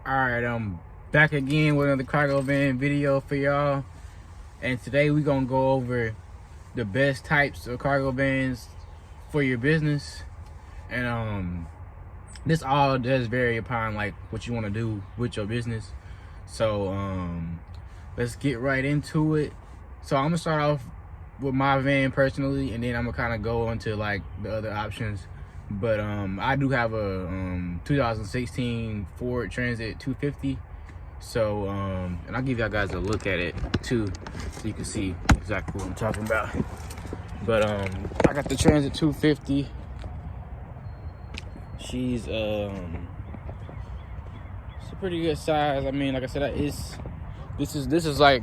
Alright, I'm back again with another cargo van video for y'all. And today we're gonna go over the best types of cargo vans for your business. And this all does vary upon like what you want to do with your business. So let's get right into it. So I'm gonna start off with my van personally, and then I'm gonna kind of go into like the other options. But I do have a 2016 Ford Transit 250. So and I'll give y'all guys a look at it too, so you can see exactly what I'm talking about. But I got the Transit 250. She's it's a pretty good size. I mean, like I said, this is like,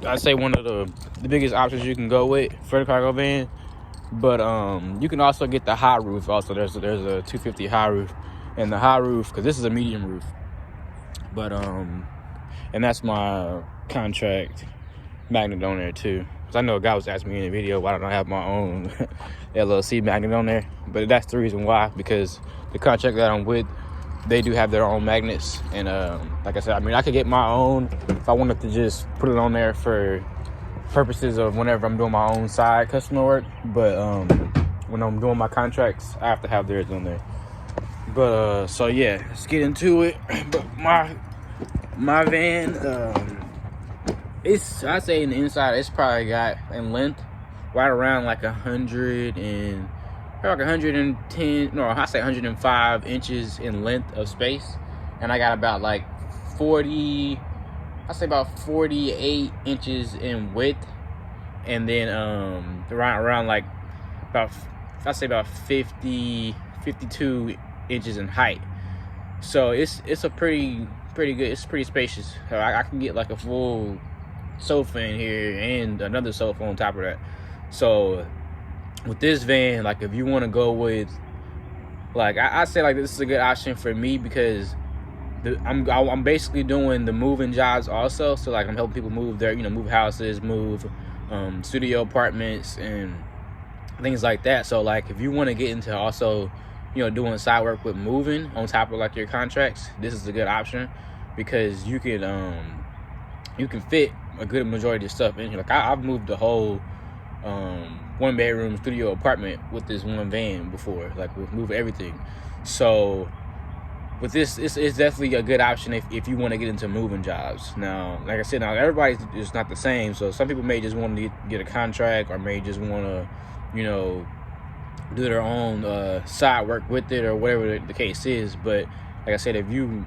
I'd say one of the biggest options you can go with for the cargo van. But you can also get the high roof. Also, there's a 250 high roof, and the high roof, because this is a medium roof. But and that's my contract magnet on there too. Because I know a guy was asking me in the video why don't I have my own LLC magnet on there. But that's the reason why, because the contract that I'm with, they do have their own magnets. And like I said, I mean, I could get my own if I wanted to just put it on there for purposes of whenever I'm doing my own side customer work. But when I'm doing my contracts, I have to have theirs on there. But so yeah, let's get into it. But my van, it's, I say in the inside, it's probably got in length right around like 110, no, I say 105 inches in length of space, and I got about like 40, I say about 48 inches in width, and then around like about, I say about 52 inches in height. So it's a pretty good, it's pretty spacious. I can get like a full sofa in here and another sofa on top of that. So with this van, like if you want to go with, like I say like this is a good option for me, because I'm basically doing the moving jobs also. So like I'm helping people move their, move houses, move studio apartments and things like that. So like if you want to get into also, doing side work with moving on top of like your contracts, this is a good option, because you can fit a good majority of stuff in here. Like I've moved the whole 1-bedroom studio apartment with this one van before, like we've moved everything. So with this, it's definitely a good option if you want to get into moving jobs. Now, like I said, now everybody's just not the same. So some people may just want to get a contract, or may just want to, do their own side work with it, or whatever the case is. But like I said, if you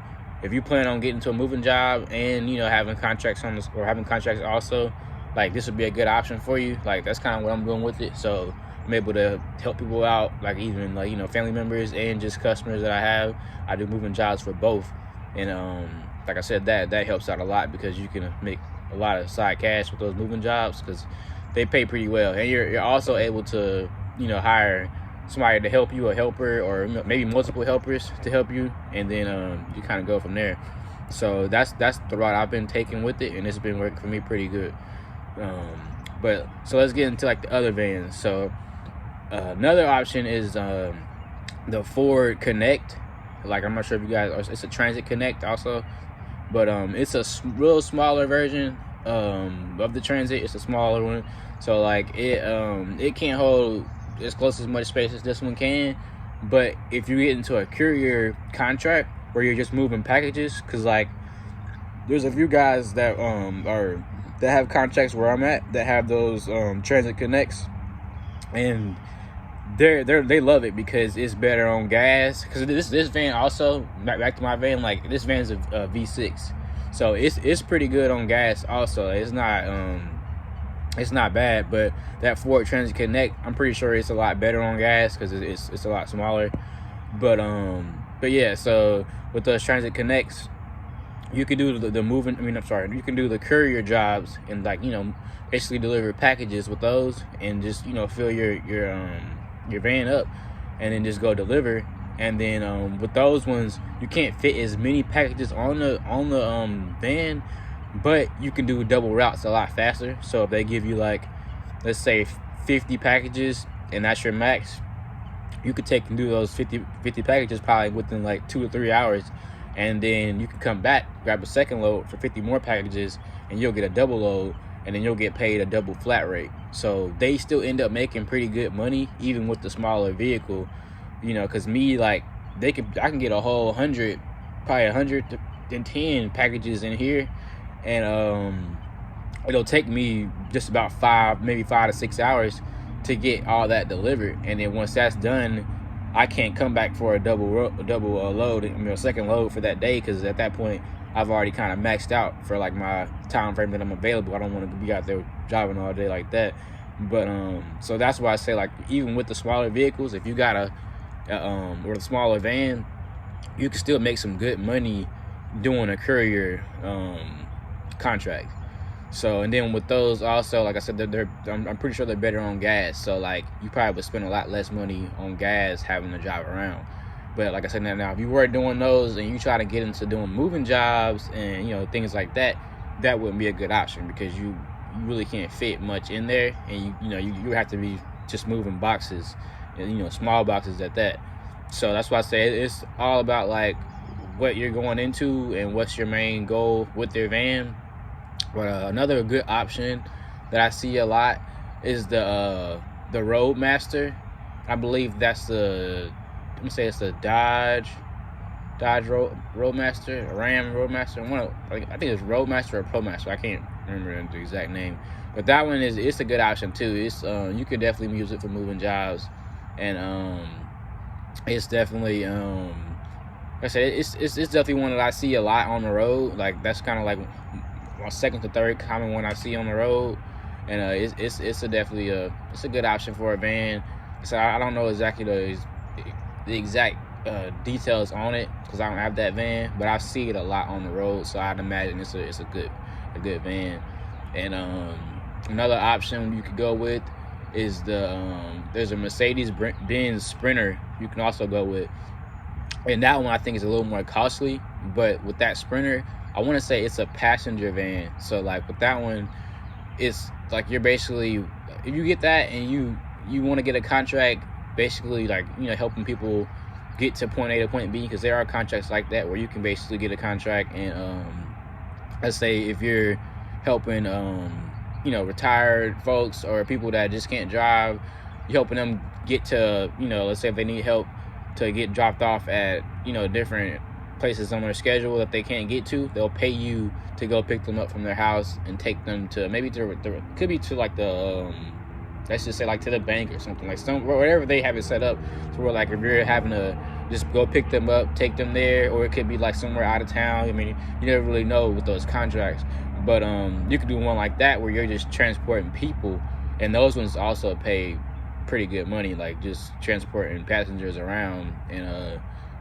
plan on getting to a moving job and having contracts on this, or having contracts also, like this would be a good option for you. Like that's kind of what I'm doing with it. So I'm able to help people out, like even like family members and just customers that I have. I do moving jobs for both, and like I said, that helps out a lot, because you can make a lot of side cash with those moving jobs, because they pay pretty well, and you're also able to hire somebody to help you, a helper, or maybe multiple helpers to help you, and then you kind of go from there. So that's the route I've been taking with it, and it's been working for me pretty good. But so let's get into like the other vans. So another option is the Ford Connect. Like I'm not sure if you guys, it's a Transit Connect also, but it's a real smaller version of the Transit. It's a smaller one, so like it can't hold as close as much space as this one can. But if you get into a courier contract where you're just moving packages, because like there's a few guys that that have contracts where I'm at that have those Transit Connects, and they love it because it's better on gas. Because this van also, back to my van, like this van's a V6, so it's pretty good on gas also. It's not bad. But that Ford Transit Connect, I'm pretty sure it's a lot better on gas, because it's a lot smaller. But yeah, so with those Transit Connects, you can do the moving, you can do the courier jobs, and like basically deliver packages with those, and just fill your van up, and then just go deliver. And then with those ones, you can't fit as many packages on the van, but you can do double routes a lot faster. So if they give you like, let's say 50 packages and that's your max, you could take and do those 50 packages probably within like 2 or 3 hours, and then you can come back, grab a second load for 50 more packages, and you'll get a double load, and then you'll get paid a double flat rate. So they still end up making pretty good money even with the smaller vehicle, you know, because me, like, I can get a whole 100, probably 110 packages in here, and it'll take me just about 5 to 6 hours to get all that delivered. And then once that's done, I can't come back for a double load, a second load for that day, because at that point I've already kind of maxed out for like my time frame that I'm available. I don't want to be out there driving all day like that. But so that's why I say, like, even with the smaller vehicles, if you got or a smaller van, you can still make some good money doing a courier contract. So, and then with those also, like I said, I'm pretty sure they're better on gas. So, like, you probably would spend a lot less money on gas having to drive around. But like I said, now if you were doing those and you try to get into doing moving jobs and, you know, things like that, that wouldn't be a good option, because you really can't fit much in there, and you have to be just moving boxes, and, you know, small boxes at that. So that's why I say it's all about like what you're going into and what's your main goal with your van. But another good option that I see a lot is the Roadmaster. I believe that's it's a Dodge Roadmaster, a Ram Roadmaster. I think it's Roadmaster or ProMaster. I can't remember the exact name. But that one it's a good option too. It's you could definitely use it for moving jobs, and it's definitely like I said, it's definitely one that I see a lot on the road. Like, that's kind of like my second to third common one I see on the road, and it's definitely a good option for a van. So I don't know exactly the exact details on it, because I don't have that van, but I see it a lot on the road, so I'd imagine it's a good van. And another option you could go with is there's a Mercedes-Benz Sprinter you can also go with, and that one I think is a little more costly. But with that Sprinter, I want to say it's a passenger van. So like with that one, it's like you're basically, if you get that and you want to get a contract, basically, like, you know, helping people get to point A to point B, because there are contracts like that where you can basically get a contract, and let's say if you're helping you know, retired folks or people that just can't drive, you're helping them get to, you know, let's say if they need help to get dropped off at, you know, different places on their schedule that they can't get to, they'll pay you to go pick them up from their house and take them to maybe could be to like the let's just say like to the bank or something, like whatever they have it set up to where, like, if you're having to just go pick them up, take them there, or it could be like somewhere out of town. I mean, you never really know with those contracts, but you could do one like that where you're just transporting people, and those ones also pay pretty good money, like just transporting passengers around. And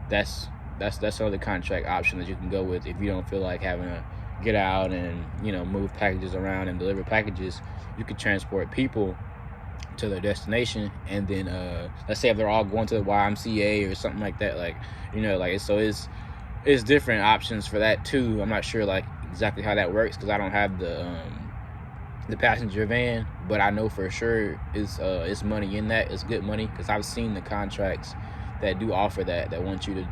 that's another contract option that you can go with if you don't feel like having to get out and, you know, move packages around and deliver packages. You could transport people to their destination, and then let's say if they're all going to the YMCA or something like that, like, you know, like, so it's different options for that too. I'm not sure like exactly how that works, because I don't have the passenger van, but I know for sure it's money in that. It's good money, because I've seen the contracts that do offer that want you to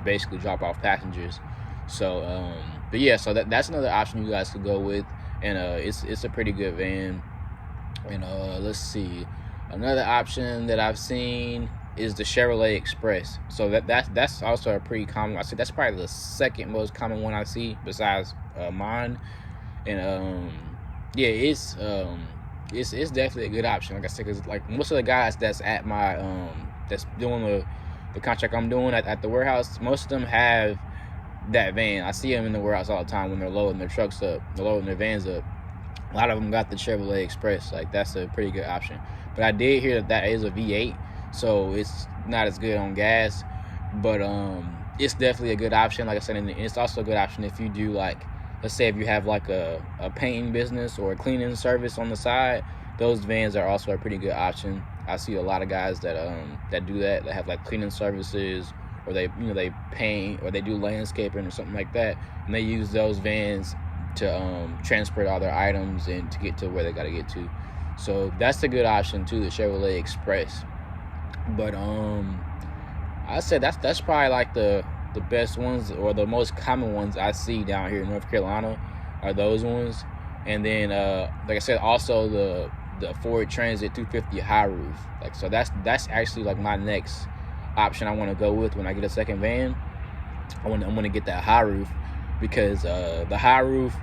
basically drop off passengers. So but yeah, so that's another option you guys could go with, and it's a pretty good van. And let's see, another option that I've seen is the Chevrolet Express. So that's also a pretty common. I say that's probably the second most common one I see besides mine. And yeah, it's definitely a good option. Like I said, because like most of the guys that's at my that's doing the contract I'm doing at the warehouse, most of them have that van. I see them in the warehouse all the time when they're loading their trucks up, they're loading their vans up. A lot of them got the Chevrolet Express. Like, that's a pretty good option. But I did hear that is a V8, so it's not as good on gas. But it's definitely a good option. Like I said, and it's also a good option if you do, like, let's say if you have like a painting business or a cleaning service on the side. Those vans are also a pretty good option. I see a lot of guys that do that have like cleaning services, or they paint, or they do landscaping or something like that, and they use those vans to transport all their items and to get to where they got to get to. So that's a good option too, the Chevrolet Express. But I said that's probably like the the best ones, or the most common ones I see down here in North Carolina are those ones. And then like I said, also the Ford Transit 250 high roof. Like, so that's actually like my next option I want to go with when I get a second van. I'm gonna get that high roof, because the high roof,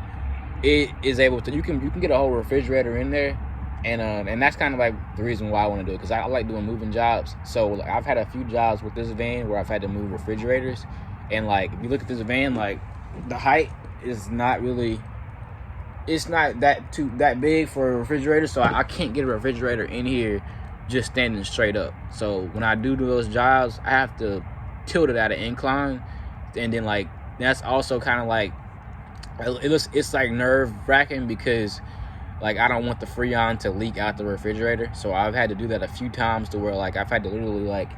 it is able to, you can get a whole refrigerator in there, and that's kind of like the reason why I want to do it, because I like doing moving jobs. So like, I've had a few jobs with this van where I've had to move refrigerators, and like if you look at this van, like the height is not really, it's not that big for a refrigerator, so I can't get a refrigerator in here just standing straight up. So when I do those jobs, I have to tilt it at an incline, and then like that's also kind of like, it's like nerve wracking, because like I don't want the Freon to leak out the refrigerator. So I've had to do that a few times, to where like I've had to literally like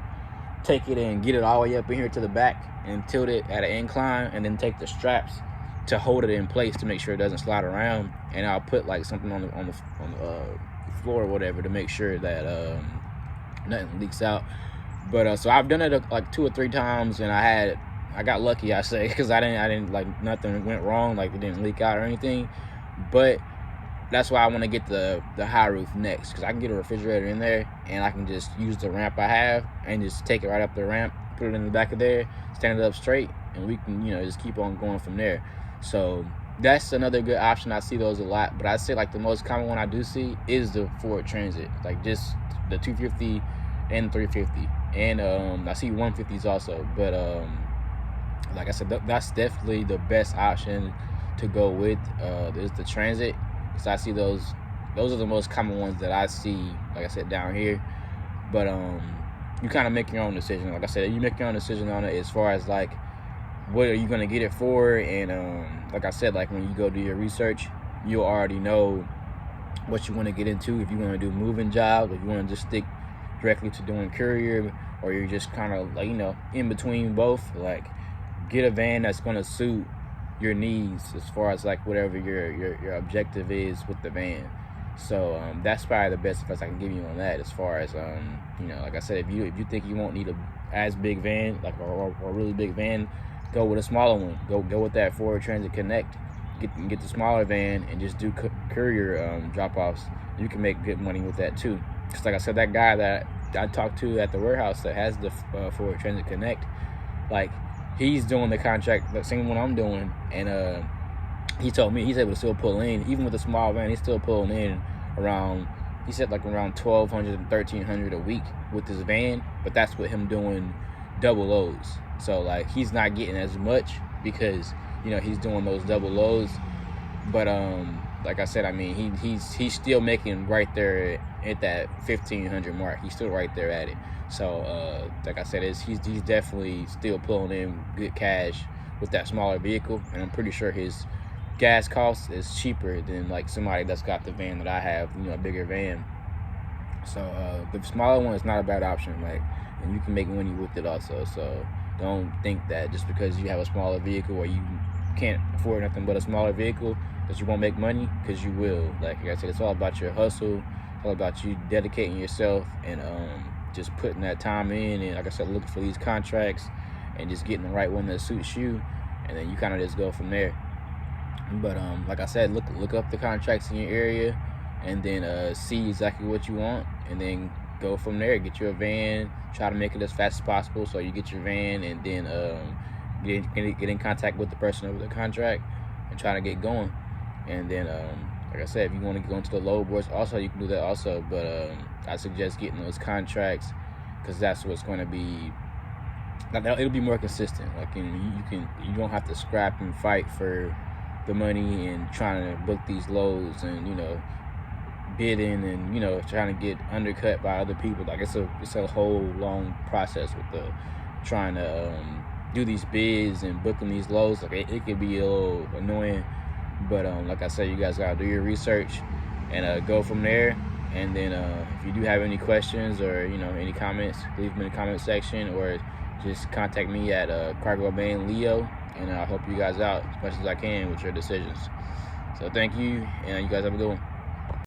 take it and get it all the way up in here to the back and tilt it at an incline, and then take the straps to hold it in place to make sure it doesn't slide around. And I'll put like something on the floor or whatever to make sure that nothing leaks out. But so I've done it like 2 or 3 times, and I got lucky, I say, because I didn't like, nothing went wrong, like it didn't leak out or anything. But that's why I want to get the high roof next, because I can get a refrigerator in there, and I can just use the ramp I have and just take it right up the ramp, put it in the back of there, stand it up straight, and we can, just keep on going from there. So that's another good option. I see those a lot, but I'd say like the most common one I do see is the Ford Transit, like just the 250 and 350, and I see 150s also. But like I said, that's definitely the best option to go with, is the Transit, because I see those are the most common ones that I see, like I said, down here. But you kind of make your own decision. Like I said, you make your own decision on it as far as like what are you going to get it for. And like I said, like when you go do your research, you already know what you want to get into. If you want to do moving jobs, if you want to just stick directly to doing courier, or you're just kind of like, in between both, like get a van that's going to suit your needs as far as like whatever your objective is with the van. So that's probably the best advice I can give you on that, as far as like I said, if you think you won't need a as big van, like a really big van, go with a smaller one. Go with that Ford Transit Connect. Get the smaller van and just do courier drop-offs. You can make good money with that too. Just like I said, that guy that I talked to at the warehouse that has the Ford Transit Connect, like he's doing the contract, the same one I'm doing, and he told me he's able to still pull in, even with a small van. He's still pulling in around, he said like around $1,200 and $1,300 a week with his van, but that's with him doing double loads. So like he's not getting as much because he's doing those double loads. But like I said, I mean he's still making right there at that 1,500 mark. He's still right there at it. So like I said, he's definitely still pulling in good cash with that smaller vehicle, and I'm pretty sure his gas cost is cheaper than like somebody that's got the van that I have, a bigger van. So the smaller one is not a bad option, like, and you can make money with it also. So don't think that just because you have a smaller vehicle, or you can't afford nothing but a smaller vehicle, that you won't make money, because you will. Like I said, it's all about your hustle. It's all about you dedicating yourself and just putting that time in, and like I said, looking for these contracts and just getting the right one that suits you, and then you kind of just go from there. But like I said, look up the contracts in your area, and then see exactly what you want, and then go from there. Get you a van, try to make it as fast as possible, so you get your van, and then get in contact with the person over the contract and try to get going. And then like I said, if you want to go into the load boards also, you can do that also. But I suggest getting those contracts, because that's what's going to be, it'll be more consistent. Like you don't have to scrap and fight for the money and trying to book these loads, and bidding, and trying to get undercut by other people. Like it's a whole long process with the trying to do these bids and booking these loads. Like it could be a little annoying. But like I said, you guys gotta do your research and go from there. And then if you do have any questions or any comments, leave them in the comment section, or just contact me at Cargo Van Leo, and I'll help you guys out as much as I can with your decisions. So thank you, and you guys have a good one.